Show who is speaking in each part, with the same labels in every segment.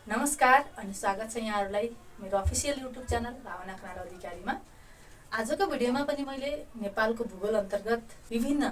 Speaker 1: नमस्कार अनि स्वागत छ यहाँहरूलाई मेरो अफिसियल युट्युब च्यानल भावना खनाल अधिकारीमा। आजको भिडियोमा पनि मैले नेपालको भूगोल अन्तर्गत विभिन्न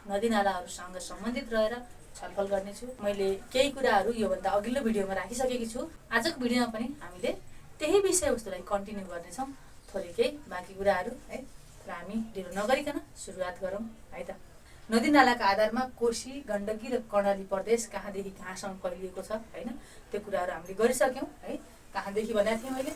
Speaker 1: नदीनालाहरूसँग सम्बन्धित रहेर छलफल गर्नेछु। मैले केही कुराहरू योभन्दा अघिल्लो भिडियोमा राखिसकेकी छु। आजको भिडियोमा पनि हामीले त्यही विषयवस्तुलाई कन्टिन्यू गर्नेछौँ। थोरै केही बाँकी कुराहरू है, र हामी ढिलो नगरिकन सुरुवात गरौँ है त। नदीनालाका आधारमा कोशी, गण्डकी र कर्णाली प्रदेश कहाँदेखि कहाँसम्म फैलिएको छ हैन, त्यो कुराहरू हामीले गरिसक्यौँ है। कहाँदेखि भनेको थिएँ मैले,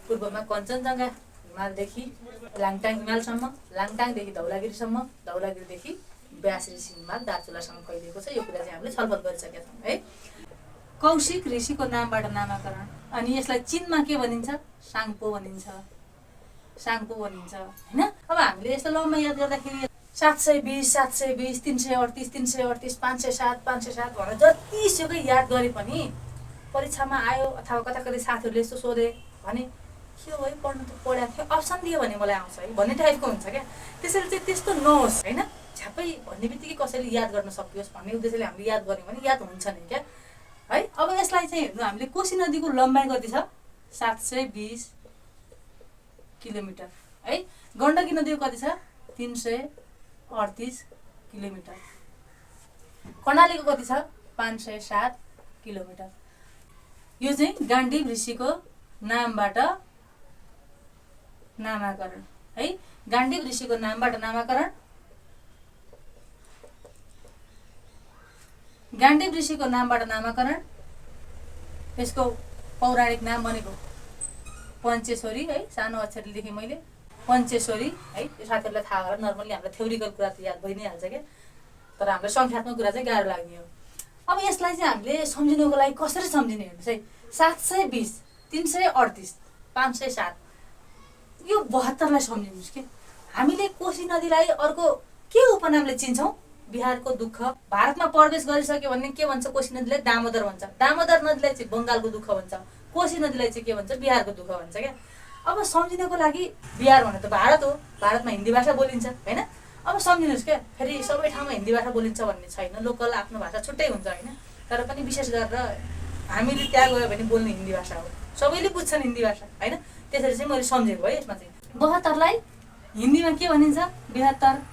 Speaker 1: पूर्वमा कञ्चनजङ्घा हिमालदेखि लाङटाङ हिमालसम्म, लाङटाङदेखि धौलागिरीसम्म, धौलागिरीदेखि व्यास ऋषि हिमाल दार्चुलासम्म फैलिएको छ। यो कुरा चाहिँ हामीले छलफल गरिसकेका छौँ है। कौशिक ऋषिको नामबाट नामाकरण, अनि यसलाई चीनमा के भनिन्छ? साङपो भनिन्छ, साङपो भनिन्छ हैन। अब हामीले यसलाई लम्बा याद गर्दाखेरि 720, 720, 338, 338, 507, 507 भनेर जतिसुकै याद गरे पनि परीक्षामा आयो अथवा कता कतै साथीहरूले यस्तो सोधे भने के हो है, पढ्नु त पढाएको थियो, अप्सन दियो भने मलाई आउँछ है भन्ने टाइपको हुन्छ क्या। त्यसैले चाहिँ त्यस्तो नहोस् होइन, झ्यापै भन्ने बित्तिकै कसैले याद गर्न सकियोस् भन्ने उद्देश्यले हामीले याद गऱ्यौँ भने याद हुन्छ नि क्या है। अब यसलाई चाहिँ हेर्नु, हामीले कोशी नदीको लम्बाइ कति छ? 720 किलोमिटर है। गण्डकी नदीको कति छ? 338 किलोमिटर। कर्णालीको कति छ? 507 किलोमिटर। यो चाहिँ गाण्डीव ऋषिको नामबाट नामाकरण है। गाण्डीव ऋषिको नामबाट नामाकरण, गाण्डीव ऋषिको नामबाट नामाकरण। यसको पौराणिक नाम भनेको पञ्चेश्वरी है। सानो अक्षरले लेखेँ मैले पञ्चेश्वरी है। यो साथीहरूलाई थाहा होला, नर्मली हाम्रो थ्योरिकल कुरा त याद भइ नै हाल्छ क्या, तर हाम्रो सङ्ख्यात्मक कुरा चाहिँ गाह्रो लाग्ने हो। अब यसलाई चाहिँ हामीले सम्झिनुको लागि कसरी सम्झिने हेर्नुहोस् है। 720, 338, 507, यो 72लाई सम्झिनुहोस् कि हामीले कोशी नदीलाई अर्को के उपनामले चिन्छौँ? बिहारको दुःख। भारतमा प्रवेश गरिसक्यो भने के भन्छ? कोशी नदीलाई दामोदर भन्छ, दामोदर नदीलाई चाहिँ बङ्गालको दुःख भन्छ, कोशी नदीलाई चाहिँ के भन्छ? बिहारको दुःख भन्छ क्या। अब सम्झिनको लागि बिहार भने त भारत हो, भारतमा हिन्दी भाषा बोलिन्छ होइन। अब सम्झिनुहोस् क्या, फेरि सबै ठाउँमा हिन्दी भाषा बोलिन्छ भन्ने छैन, लोकल आफ्नो भाषा छुट्टै हुन्छ होइन। तर पनि विशेष गरेर हामीले त्यहाँ गयो भने बोल्ने हिन्दी भाषा हो, सबैले बुझ्छन् हिन्दी भाषा होइन। त्यसरी चाहिँ मैले सम्झेको है। यसमा चाहिँ 72लाई हिन्दीमा के भनिन्छ? 72।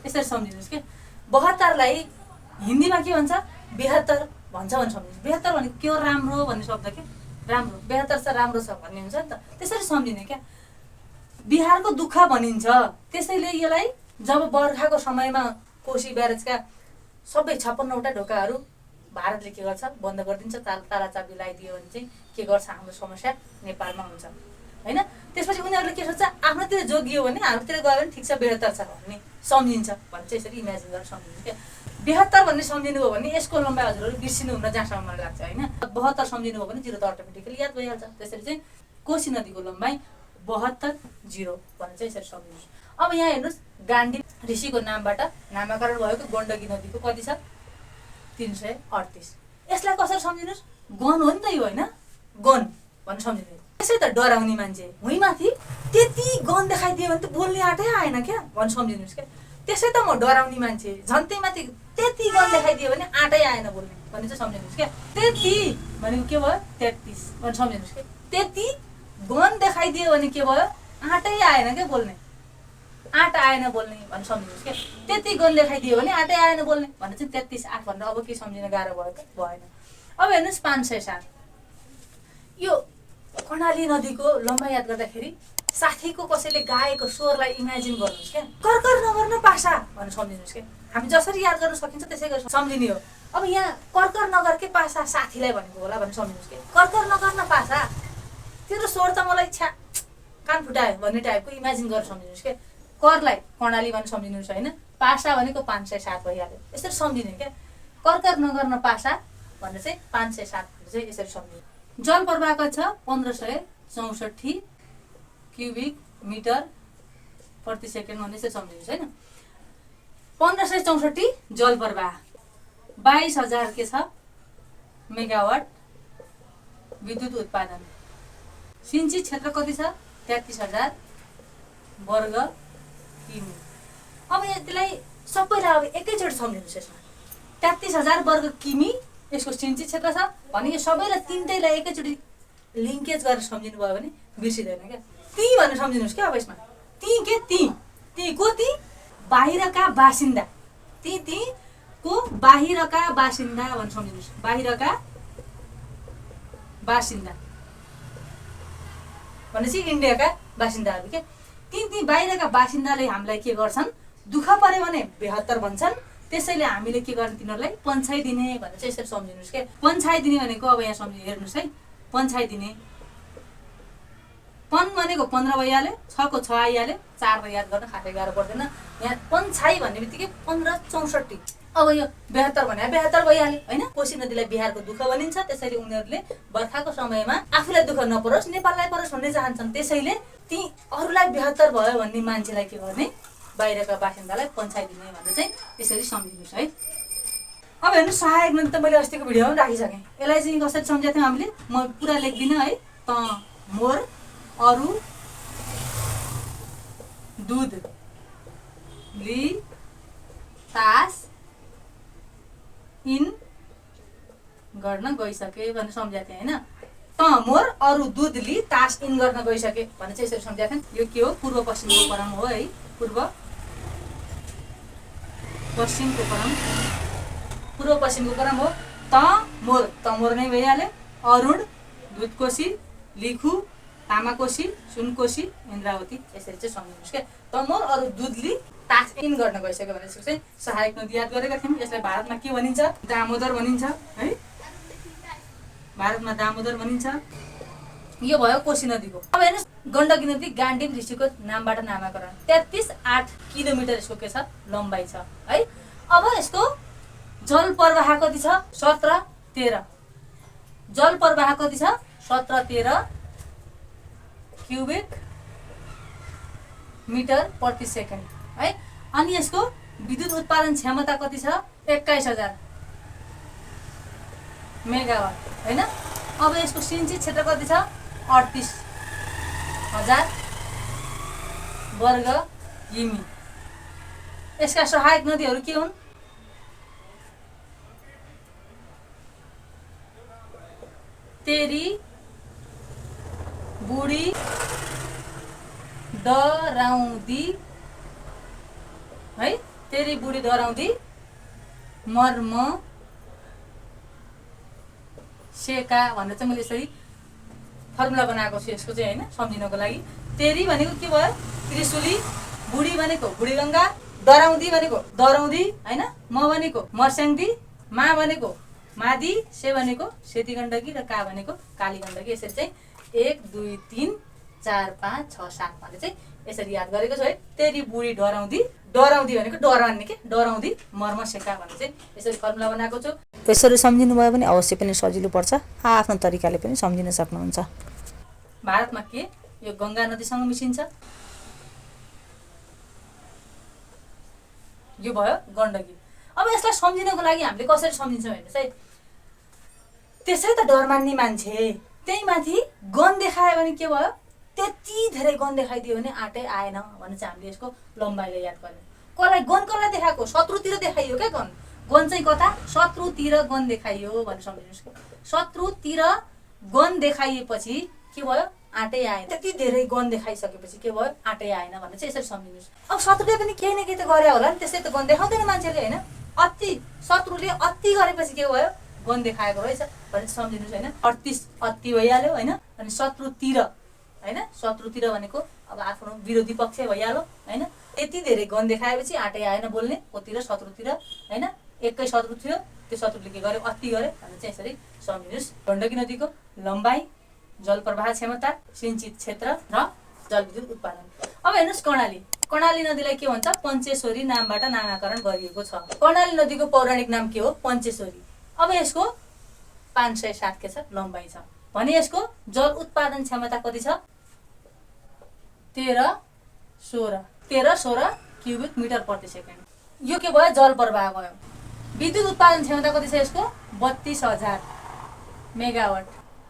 Speaker 1: यसरी सम्झिनुहोस् क्या, 72लाई हिन्दीमा के भन्छ? 72 भन्छ भने सम्झिनुहोस्। 72 भनेको के हो? राम्रो भन्ने शब्द के, राम्रो। 72 चाहिँ राम्रो छ भन्ने हुन्छ नि त, त्यसरी सम्झिने क्या। बिहारको दुःख भनिन्छ, त्यसैले यसलाई जब बर्खाको समयमा कोशी ब्यारेजका सबै 56वटा ढोकाहरू भारतले के गर्छ? बन्द गरिदिन्छ। तालाचाबी लगाइदियो भने चाहिँ के गर्छ? हाम्रो समस्या नेपालमा हुन्छ होइन। त्यसपछि उनीहरूले के सोच्छ? आफ्नोतिर जोगियो भने हाम्रोतिर गयो भने ठिक छ, 72 छ भन्ने सम्झिन्छ भने चाहिँ यसरी इमेजिन गरेर सम्झिन्छ क्या। 72 भन्ने सम्झिनु हो भने यसको लम्बाइ हजुरहरू बिर्सिनुहुन्न जहाँसम्म मलाई लाग्छ होइन। 72 सम्झिनु हो भने 0 त अटोमेटिकली याद भइहाल्छ। त्यसरी चाहिँ कोशी नदीको लम्बाइ 72 0 भनेर चाहिँ यसरी सम्झिनुहोस्। अब यहाँ हेर्नुहोस्, गाण्डीव ऋषिको नामबाट नामाकरण भएको गण्डकी नदीको कति छ? 338। यसलाई कसरी सम्झिनुहोस्? गन हो नि त यो होइन, गन भनेर सम्झिनु। त्यसै त डराउने मान्छे भुइँमाथि त्यति गन देखाइदियो भने त बोल्ने आँटै आएन क्या भनेर सम्झिनुहोस् क्या। त्यसै त म डराउने मान्छे, झन्टै माथि त्यति गन देखाइदियो भने आँटै आएन बोल्ने भन्ने चाहिँ सम्झिनुहोस् क्या। त्यति भनेको के भयो? 33 भनेर सम्झिनुहोस् क्या। त्यति गन देखाइदियो भने के भयो? आँटै आएन क्या बोल्ने, आँट आएन बोल्ने भनेर सम्झिनुहोस् क्या। त्यति गन देखाइदियो भने आँटै आएन बोल्ने भने चाहिँ 33 8 भनेर। अब के सम्झिन गाह्रो भयो त? भएन। अब हेर्नुहोस् 507, यो कर्णाली नदीको लम्बाइ याद गर्दाखेरि साथीको कसैले गाएको स्वरलाई इमेजिन गर्नुहोस् क्या। कर्कर नगर्न पासा भनेर सम्झिनुहोस् क्या। हामी जसरी याद गर्न सकिन्छ त्यसै गरी सम्झिने हो। अब यहाँ कर्कर नगर के पासा साथीलाई भनेको होला भनेर सम्झिनुहोस् क्या। कर्कर नगर्न पासा, तेरो स्वर त मलाई छ्या कान फुटायो भन्ने टाइपको इमेजिन गरेर सम्झिनुहोस् क्या। करलाई कर्णाली भनेर सम्झिनुहोस् होइन। पासा भनेको 507 भइहाल्यो, यसरी सम्झिने क्या। कर्कर नगर्न पासा भनेर चाहिँ 507 चाहिँ यसरी सम्झिने। जल प्रवाहको छ 1564 क्युबिक मिटर प्रति सेकेन्ड भन्ने चाहिँ सम्झिनुहोस् होइन। 1564 जल प्रवाह, 22,000 के छ? मेगावाट विद्युत उत्पादन। सिन्चित क्षेत्र कति छ? 33,000 वर्ग किमी। अब यसलाई सबैलाई अब एकैचोटि सम्झिनुहोस्। यसमा 33,000 वर्ग किमी यसको सिन्चित क्षेत्र छ भने यो सबैलाई तिनटैलाई एकैचोटि लिङ्केज गरेर सम्झिनु भयो भने बिर्सिँदैन क्या। ती भनेर सम्झिनुहोस् क्या। अब यसमा ती को ती बाहिरका बासिन्दा, ती को बाहिरका बासिन्दा भनेर सम्झिनुहोस्। बाहिरका बासिन्दा भनेपछि इन्डियाका बासिन्दाहरू के। ती बाहिरका बासिन्दाले हामीलाई के गर्छन्, दुःख पर्यो भने 72 भन्छन्। त्यसैले हामीले के गर्ने, तिनीहरूलाई पन्छाइदिने भनेर चाहिँ यसरी सम्झिनुहोस् क्या। पन्छाइदिने भनेको अब यहाँ सम्झि हेर्नुहोस् है, पन्छाइदिने। पन भनेको 15 भइहाल्यो, 6 को 6 आइहाल्यो, 4 याद गर्न खासै गाह्रो पर्दैन। यहाँ पन्छाइ भन्ने बित्तिकै 15 64। अब यो 72 भने 72 भइहाल्यो होइन। कोशी नदीलाई बिहारको दुःख भनिन्छ, त्यसैले उनीहरूले बर्खाको समयमा आफूलाई दुःख नपरोस्, नेपाललाई परोस् भन्ने चाहन्छन्। त्यसैले ती अरूलाई 72 भयो भन्ने मान्छेलाई के गर्ने, बाहिरका बासिन्दालाई पन्छाइदिने भनेर चाहिँ यसरी सम्झिनुहोस् है। अब हेर्नु, सहायक नदी त मैले अस्तिको भिडियोमा राखिसकेँ। यसलाई चाहिँ कसरी सम्झेको थियौँ हामीले, म पुरा लेख्दिनँ है। त मोर अरू दुध ली तास इन गर्न गइसके भनेर सम्झेको थिएँ होइन। त मोर अरू दुध ली तास इन गर्न गइसके भनेर चाहिँ यसरी सम्झेको थिएँ। यो के हो, पूर्व पश्चिमको क्रम हो है। पूर्व पश्चिमको क्रम हो। त मोर नै भइहाल्यो। अरुण दुधकोशी, लिखु तामाकोशी, सुनकोशी, इन्द्रावती, यसरी चाहिँ सम्झिनुहोस् क्या। त मोर अरू दुधली तास इन गर्न गइसक्यो भने चाहिँ सहायक नदी याद गरेका थियौँ। यसलाई भारतमा के भनिन्छ, दामोदर भनिन्छ है। भारतमा दामोदर भनिन्छ। यो भयो कोशी नदीको। अब हेर्नुहोस्, गण्डकी नदी गाण्डीव ऋषिको नामबाट नामाकरण। 33.8 किलोमिटर यसको के छ, लम्बाइ छ है। अब यसको जल प्रवाह कति छ, 17-13। जल प्रवाह कति छ, 17-13 क्युबिक मिटर प्रति सेकेन्ड है। अनि यसको विद्युत उत्पादन क्षमता कति छ, 21,000 मेगावाट होइन। अब यसको सिन्चित क्षेत्र कति छ, 38,000 वर्ग किमी। यसका सहायक नदीहरू के हुन्, तेरी, बुढी, दराउँदी है। तेरी, बुढी, दराउँदी, मर्म, सेका भनेर चाहिँ मैले यसरी फर्मुला बनाएको छु यसको चाहिँ होइन, सम्झिनको लागि। तेरी भनेको के भयो, त्रिशुली। बुढी भनेको बुढीगङ्गा। दराउँदी भनेको दराउँदी होइन। म भनेको मर्स्याङ्दी। मा भनेको मादी। से भनेको सेती गण्डकी र का भनेको काली गण्डकी। यसरी चाहिँ 1 2 3 4 5 6 7 भनेर चाहिँ यसरी याद गरेको छु है। तेरी, बुढी, दराउँदी। दराउँदी भनेको डराउने के, दराउँदी, मर्म, सेका भनेर चाहिँ यसरी फर्मुला बनाएको छु। यसरी सम्झिनु भयो भने अवश्य पनि सजिलो पर्छ, आफ्नो तरिकाले पनि सम्झिन सक्नुहुन्छ। भारतमा के, यो गङ्गा नदीसँग मिसिन्छ। यो भयो गण्डकी। अब यसलाई सम्झिनको लागि हामीले कसरी सम्झिन्छौँ हेर्नुहोस् है। त्यसै त डर मान्ने मान्छे, त्यही माथि गन देखायो भने के भयो, त्यति धेरै गन देखाइदियो भने आँटै आएन भने चाहिँ हामीले यसको लम्बाइले याद गर्ने। कसलाई देखाएको, शत्रुतिर देखाइयो क्या गन। गन चाहिँ कता, शत्रुतिर गन देखाइयो भनेर सम्झिनुहोस्। शत्रुतिर गन देखाइएपछि के भयो, आँटै आएन। त्यति धेरै गन देखाइसकेपछि के भयो, आँटै आएन भनेर चाहिँ यसरी सम्झिनुहोस्। अब शत्रुले पनि केही न केही त गरे होला नि, त्यसै त गन देखाउँदैन मान्छेले होइन। शत्रुले अति गरेपछि के भयो, गन देखाएको रहेछ भनेर सम्झिनुहोस् होइन। 38 अति भइहाल्यो होइन। अनि शत्रुतिर होइन, शत्रुतिर भनेको अब आफ्नो विरोधी पक्ष भइहाल्यो होइन। यति धेरै गन देखाएपछि आँटै आएन बोल्ने, कोतिर शत्रुतिर होइन। एकै शत्रु थियो, त्यो शत्रुले के गर्यो, अति गर्यो भनेर चाहिँ यसरी सम्झिनुहोस्। गण्डकी नदीको लम्बाइ, जल प्रवाह क्षमता, सिन्चित क्षेत्र र जलविद्युत उत्पादन। अब हेर्नुहोस्, कर्णाली नदीलाई के भन्छ, पञ्चेश्वरी नामबाट नामाकरण गरिएको छ। कर्णाली नदीको पौराणिक नाम के हो, पञ्चेश्वरी। अब यसको 560 के छ, लम्बाइ छ भने यसको जल उत्पादन क्षमता कति छ, 13-16 क्युबिक मिटर प्रति सेकेन्ड। यो के भयो, जल प्रवाह भयो। विद्युत उत्पादन क्षमता कति छ यसको, 32,000 मेगावाट।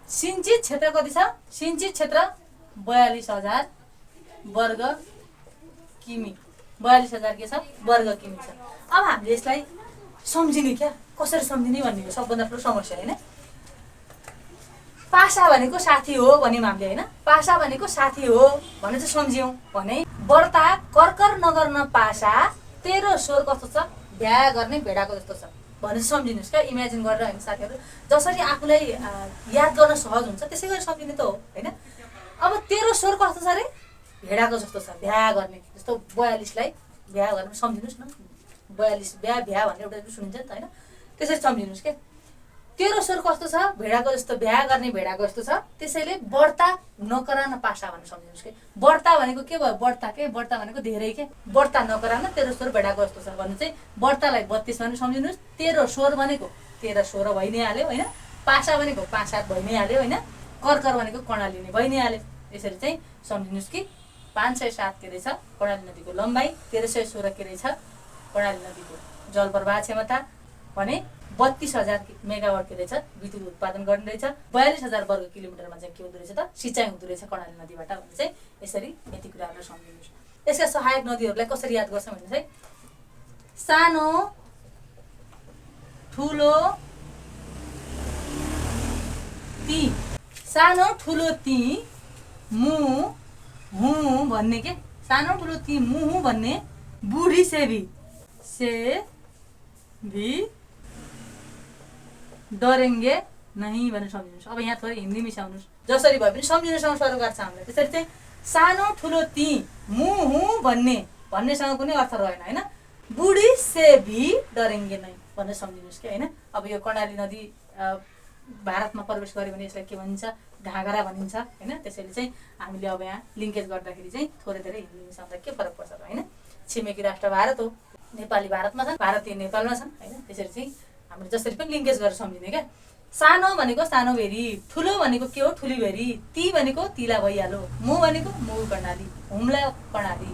Speaker 1: सिन्चित क्षेत्र कति छ, सिन्चित क्षेत्र 42,000 वर्ग किमी। 42,000 के छ, वर्ग किमी छ। अब हामीले यसलाई सम्झिने क्या, कसरी सम्झिने भन्ने हो सबभन्दा ठुलो समस्या होइन। पासा भनेको साथी हो भन्यौँ हामीले होइन, पासा भनेको साथी हो भने चाहिँ सम्झ्यौँ भने व्रता कर्कर नगर्न पासा तेरो स्वर कस्तो छ भ्या गर्ने भेडाको जस्तो छ भने सम्झिनुहोस् क्या। इमेजिन गरेर होइन साथीहरू, जसरी आफूलाई याद गर्न सहज हुन्छ त्यसै गरी सम्झिने त हो होइन। अब तेरो स्वर कस्तो छ अरे भेडाको जस्तो छ भ्या गर्ने जस्तो 42लाई भ्या गर्ने सम्झिनुहोस् न। 42 भ्या भ्या भनेर एउटा सुनिन्छ नि त होइन, त्यसरी सम्झिनुहोस् क्या। तेरो स्वर कस्तो छ भेडाको जस्तो भ्या गर्ने भेडाको जस्तो छ, त्यसैले व्रता नकरान पासा भनेर सम्झिनुहोस् कि। व्रता भनेको के भयो व्रता के व्रता भनेको धेरै के, व्रता नकरान तेरो स्वर भेडाको जस्तो छ भन्नु चाहिँ व्रतालाई 32 भनेर सम्झिनुहोस्। तेरो स्वर भनेको 13 16 भइ नै हाल्यो होइन, पासा भनेको 5 7 भइ नै हाल्यो होइन, कर्कर भनेको कर्णाली नै भइ नै हाल्यो। यसरी चाहिँ सम्झिनुहोस् कि 507 के रहेछ कर्णाली नदीको लम्बाइ, 1316 के रहेछ कर्णाली नदीको जलप्रवाह क्षमता भने 32,000 मेगावाट के रहेछ विद्युत उत्पादन गर्ने रहेछ। 42,000 वर्ग किलोमिटरमा चाहिँ के हुँदो रहेछ त सिँचाइ हुँदो रहेछ कर्णाली नदीबाट भने चाहिँ यसरी यति कुराहरू सम्झिनुहोस्। यसका सहायक नदीहरूलाई कसरी याद गर्छौँ भने चाहिँ सानो ठुलो ती, सानो ठुलो ती मु हुँ भन्ने के, सानो ठुलो ती मु हुँ भन्ने बुढी सेवी से भी डरेंगे नहीं भनेर सम्झिनुहोस्। अब यहाँ थोरै हिन्दी मिसाउनुहोस्, जसरी भए पनि सम्झिनुसँग सरोकार छ हामीलाई। त्यसरी चाहिँ सानो ठुलो ती मु हुँ भन्नेसँग कुनै अर्थ रहेन होइन, बुढी से भी डरेंगे नहीं भनेर सम्झिनुहोस् कि होइन। अब यो कर्णाली नदी भारतमा प्रवेश गर्यो भने यसलाई के भनिन्छ घागरा भनिन्छ होइन। त्यसैले चाहिँ हामीले अब यहाँ लिङ्केज गर्दाखेरि चाहिँ थोरै धेरै हिन्दी मिसाउँदा के फरक पर्छ र होइन। छिमेकी राष्ट्र भारत हो, नेपाली भारतमा छन्, भारतीय नेपालमा छन् होइन। त्यसरी चाहिँ हामीले जसरी पनि लिङ्केज गरेर सम्झिने क्या। सानो भनेको सानो भेरी, ठुलो भनेको के हो ठुली भेरी, ती भनेको तिला भइहाल्यो, मु भनेको मु कर्णाली, हुम्ला कर्णाली,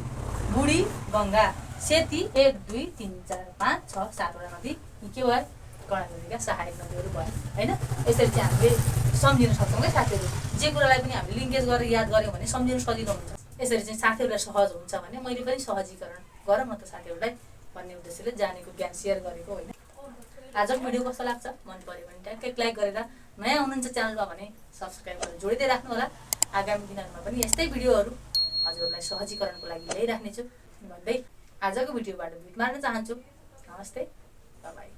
Speaker 1: बुढी गङ्गा, सेती 1 2 3 4 5 6 7वटा नदी यी के भयो कर्णाली नदीका सहायक नदीहरू भयो होइन। यसरी चाहिँ हामीले सम्झिन सक्छौँ क्या साथीहरू। जे कुरालाई पनि हामीले लिङ्केज गरेर याद गऱ्यौँ भने सम्झिनु सजिलो हुन्छ। यसरी चाहिँ साथीहरूलाई सहज हुन्छ भने मैले पनि सहजीकरण गरौँ न त साथीहरूलाई भन्ने उद्देश्यले जानेको ज्ञान सेयर गरेको होइन। आजको भिडियो कस्तो लाग्छ मन पऱ्यो भने ट्याक्कै लाइक गरेर, नयाँ हुनुहुन्छ च्यानलमा भने सब्सक्राइब गरेर जोडिँदै राख्नु होला। आगामी दिनहरूमा पनि यस्तै भिडियोहरू हजुरहरूलाई सहजीकरणको लागि ल्याइराख्नेछु भन्दै आजको भिडियोबाट बिट मार्न चाहन्छु। नमस्ते, बाई।